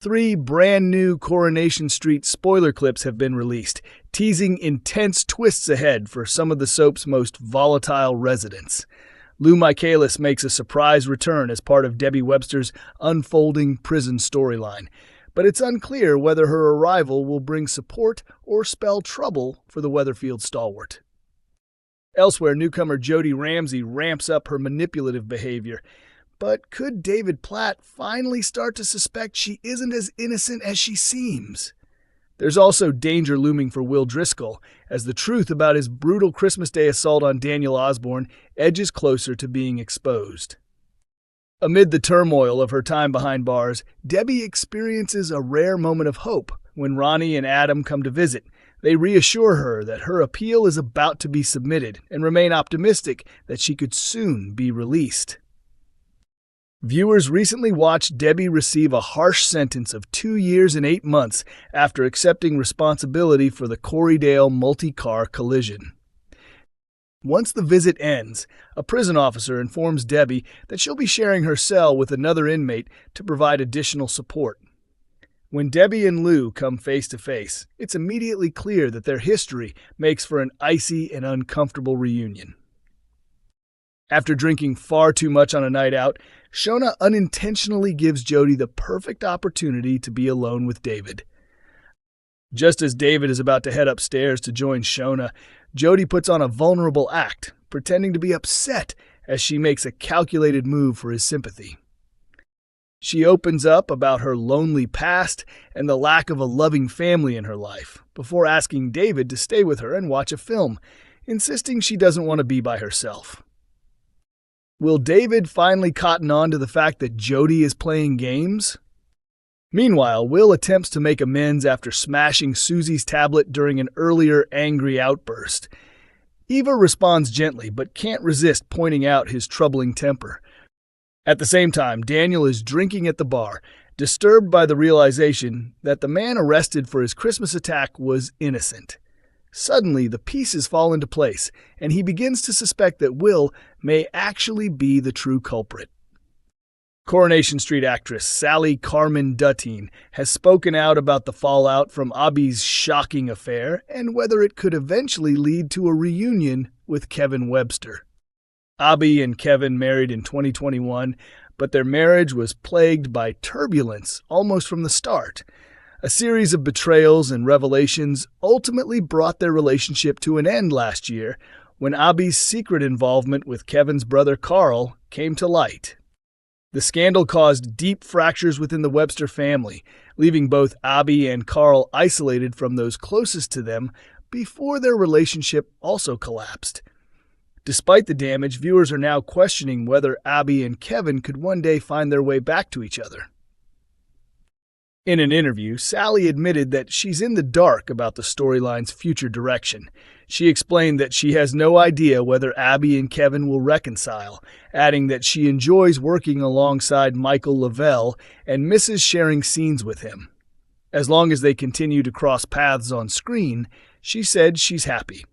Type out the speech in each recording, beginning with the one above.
3 brand-new Coronation Street spoiler clips have been released, teasing intense twists ahead for some of the soap's most volatile residents. Lou Michaelis makes a surprise return as part of Debbie Webster's unfolding prison storyline, but it's unclear whether her arrival will bring support or spell trouble for the Weatherfield stalwart. Elsewhere, newcomer Jodie Ramsey ramps up her manipulative behavior. But could David Platt finally start to suspect she isn't as innocent as she seems? There's also danger looming for Will Driscoll, as the truth about his brutal Christmas Day assault on Daniel Osborne edges closer to being exposed. Amid the turmoil of her time behind bars, Debbie experiences a rare moment of hope when Ronnie and Adam come to visit. They reassure her that her appeal is about to be submitted and remain optimistic that she could soon be released. Viewers recently watched Debbie receive a harsh sentence of 2 years and 8 months after accepting responsibility for the Corrie multi-car collision. Once the visit ends, a prison officer informs Debbie that she'll be sharing her cell with another inmate to provide additional support. When Debbie and Lou come face to face, it's immediately clear that their history makes for an icy and uncomfortable reunion. After drinking far too much on a night out, Shona unintentionally gives Jodie the perfect opportunity to be alone with David. Just as David is about to head upstairs to join Shona, Jodie puts on a vulnerable act, pretending to be upset as she makes a calculated move for his sympathy. She opens up about her lonely past and the lack of a loving family in her life, before asking David to stay with her and watch a film, insisting she doesn't want to be by herself. Will David finally cotton on to the fact that Jodie is playing games? Meanwhile, Will attempts to make amends after smashing Susie's tablet during an earlier angry outburst. Eva responds gently, but can't resist pointing out his troubling temper. At the same time, Daniel is drinking at the bar, disturbed by the realization that the man arrested for his Christmas attack was innocent. Suddenly, the pieces fall into place, and he begins to suspect that Will may actually be the true culprit. Coronation Street actress Sally Carmen Duttine has spoken out about the fallout from Abby's shocking affair and whether it could eventually lead to a reunion with Kevin Webster. Abby and Kevin married in 2021, but their marriage was plagued by turbulence almost from the start. A series of betrayals and revelations ultimately brought their relationship to an end last year when Abby's secret involvement with Kevin's brother Carl came to light. The scandal caused deep fractures within the Webster family, leaving both Abby and Carl isolated from those closest to them before their relationship also collapsed. Despite the damage, viewers are now questioning whether Abby and Kevin could one day find their way back to each other. In an interview, Sally admitted that she's in the dark about the storyline's future direction. She explained that she has no idea whether Abby and Kevin will reconcile, adding that she enjoys working alongside Michael Lavelle and misses sharing scenes with him. As long as they continue to cross paths on screen, she said she's happy.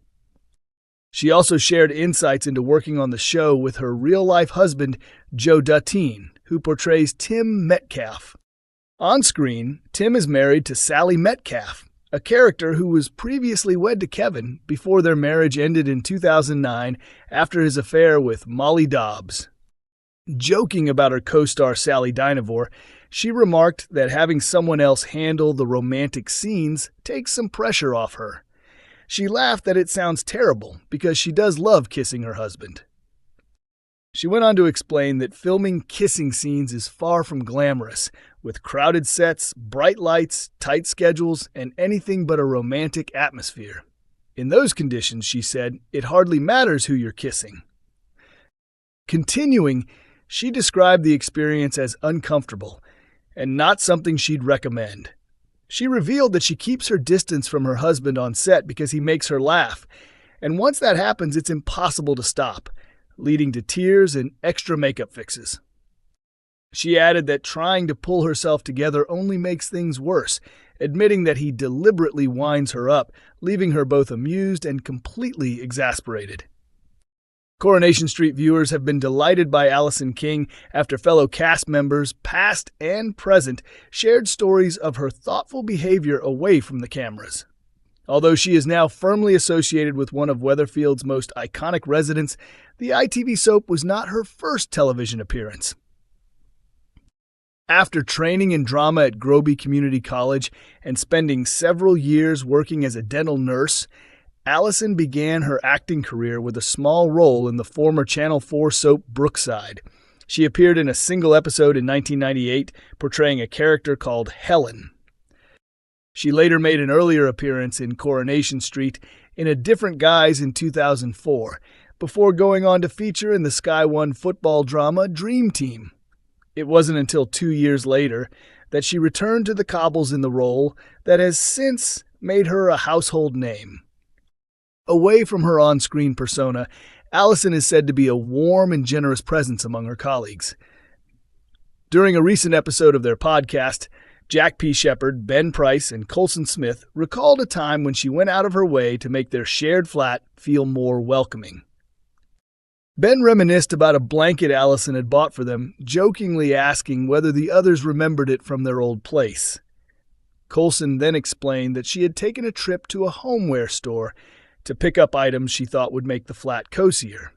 She also shared insights into working on the show with her real-life husband, Joe Duttine, who portrays Tim Metcalf. On screen, Tim is married to Sally Metcalf, a character who was previously wed to Kevin before their marriage ended in 2009 after his affair with Molly Dobbs. Joking about her co-star Sally Dynevor, she remarked that having someone else handle the romantic scenes takes some pressure off her. She laughed that it sounds terrible because she does love kissing her husband. She went on to explain that filming kissing scenes is far from glamorous, with crowded sets, bright lights, tight schedules, and anything but a romantic atmosphere. In those conditions, she said, it hardly matters who you're kissing. Continuing, she described the experience as uncomfortable and not something she'd recommend. She revealed that she keeps her distance from her husband on set because he makes her laugh, and once that happens, it's impossible to stop, leading to tears and extra makeup fixes. She added that trying to pull herself together only makes things worse, admitting that he deliberately winds her up, leaving her both amused and completely exasperated. Coronation Street viewers have been delighted by Allison King after fellow cast members, past and present, shared stories of her thoughtful behavior away from the cameras. Although she is now firmly associated with one of Weatherfield's most iconic residents, the ITV soap was not her first television appearance. After training in drama at Groby Community College and spending several years working as a dental nurse, Allison began her acting career with a small role in the former Channel 4 soap Brookside. She appeared in a single episode in 1998, portraying a character called Helen. She later made an earlier appearance in Coronation Street in a different guise in 2004, before going on to feature in the Sky One football drama Dream Team. It wasn't until 2 years later that she returned to the cobbles in the role that has since made her a household name. Away from her on-screen persona, Allison is said to be a warm and generous presence among her colleagues. During a recent episode of their podcast, Jack P. Shepard, Ben Price, and Colson Smith recalled a time when she went out of her way to make their shared flat feel more welcoming. Ben reminisced about a blanket Allison had bought for them, jokingly asking whether the others remembered it from their old place. Colson then explained that she had taken a trip to a homeware store to pick up items she thought would make the flat cozier.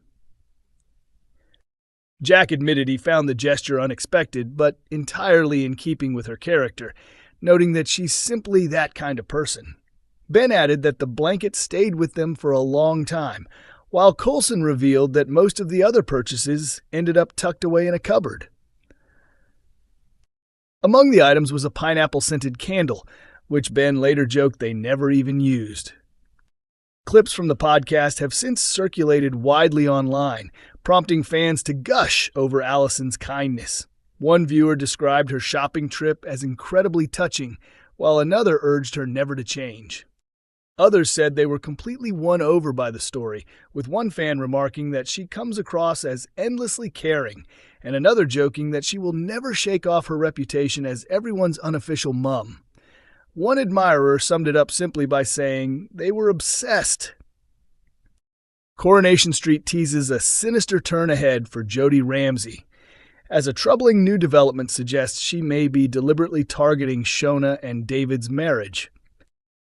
Jack admitted he found the gesture unexpected, but entirely in keeping with her character, noting that she's simply that kind of person. Ben added that the blanket stayed with them for a long time, while Colson revealed that most of the other purchases ended up tucked away in a cupboard. Among the items was a pineapple-scented candle, which Ben later joked they never even used. Clips from the podcast have since circulated widely online, prompting fans to gush over Allison's kindness. One viewer described her shopping trip as incredibly touching, while another urged her never to change. Others said they were completely won over by the story, with one fan remarking that she comes across as endlessly caring, and another joking that she will never shake off her reputation as everyone's unofficial mum. One admirer summed it up simply by saying they were obsessed. Coronation Street teases a sinister turn ahead for Jodie Ramsey, as a troubling new development suggests she may be deliberately targeting Shona and David's marriage.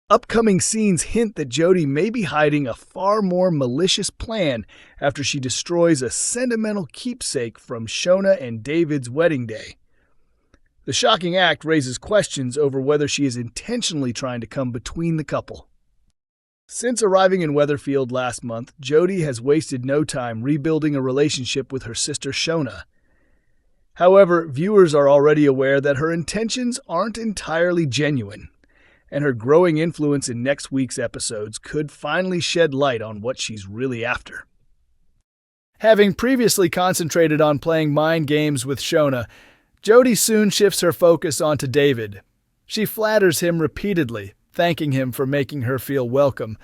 Upcoming scenes hint that Jodie may be hiding a far more malicious plan after she destroys a sentimental keepsake from Shona and David's wedding day. The shocking act raises questions over whether she is intentionally trying to come between the couple. Since arriving in Weatherfield last month, Jodie has wasted no time rebuilding a relationship with her sister Shona. However, viewers are already aware that her intentions aren't entirely genuine, and her growing influence in next week's episodes could finally shed light on what she's really after. Having previously concentrated on playing mind games with Shona, Jodie soon shifts her focus onto David. She flatters him repeatedly, thanking him for making her feel welcome,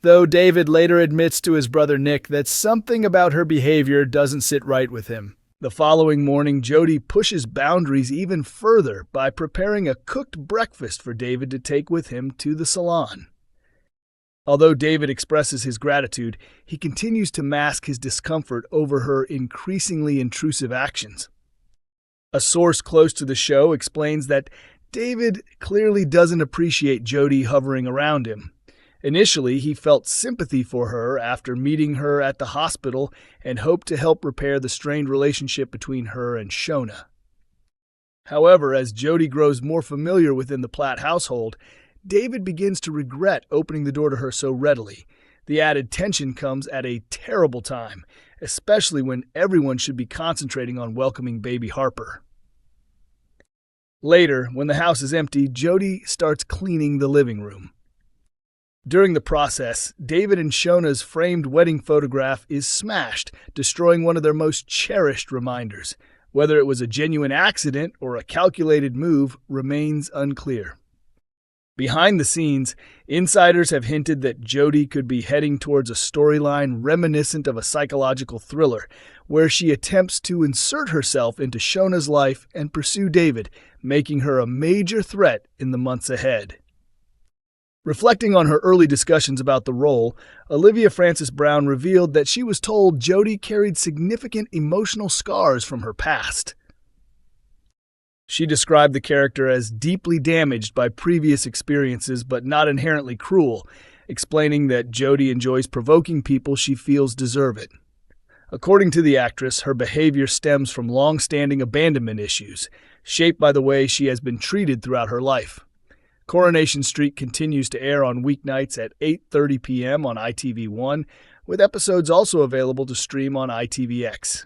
though David later admits to his brother Nick that something about her behavior doesn't sit right with him. The following morning, Jodie pushes boundaries even further by preparing a cooked breakfast for David to take with him to the salon. Although David expresses his gratitude, he continues to mask his discomfort over her increasingly intrusive actions. A source close to the show explains that David clearly doesn't appreciate Jodie hovering around him. Initially, he felt sympathy for her after meeting her at the hospital and hoped to help repair the strained relationship between her and Shona. However, as Jodie grows more familiar within the Platt household, David begins to regret opening the door to her so readily. The added tension comes at a terrible time, especially when everyone should be concentrating on welcoming baby Harper. Later, when the house is empty, Jodie starts cleaning the living room. During the process, David and Shona's framed wedding photograph is smashed, destroying one of their most cherished reminders. Whether it was a genuine accident or a calculated move remains unclear. Behind the scenes, insiders have hinted that Jodie could be heading towards a storyline reminiscent of a psychological thriller, where she attempts to insert herself into Shona's life and pursue David, making her a major threat in the months ahead. Reflecting on her early discussions about the role, Olivia Frances Brown revealed that she was told Jodie carried significant emotional scars from her past. She described the character as deeply damaged by previous experiences but not inherently cruel, explaining that Jodie enjoys provoking people she feels deserve it. According to the actress, her behavior stems from long-standing abandonment issues, shaped by the way she has been treated throughout her life. Coronation Street continues to air on weeknights at 8:30 p.m. on ITV1, with episodes also available to stream on ITVX.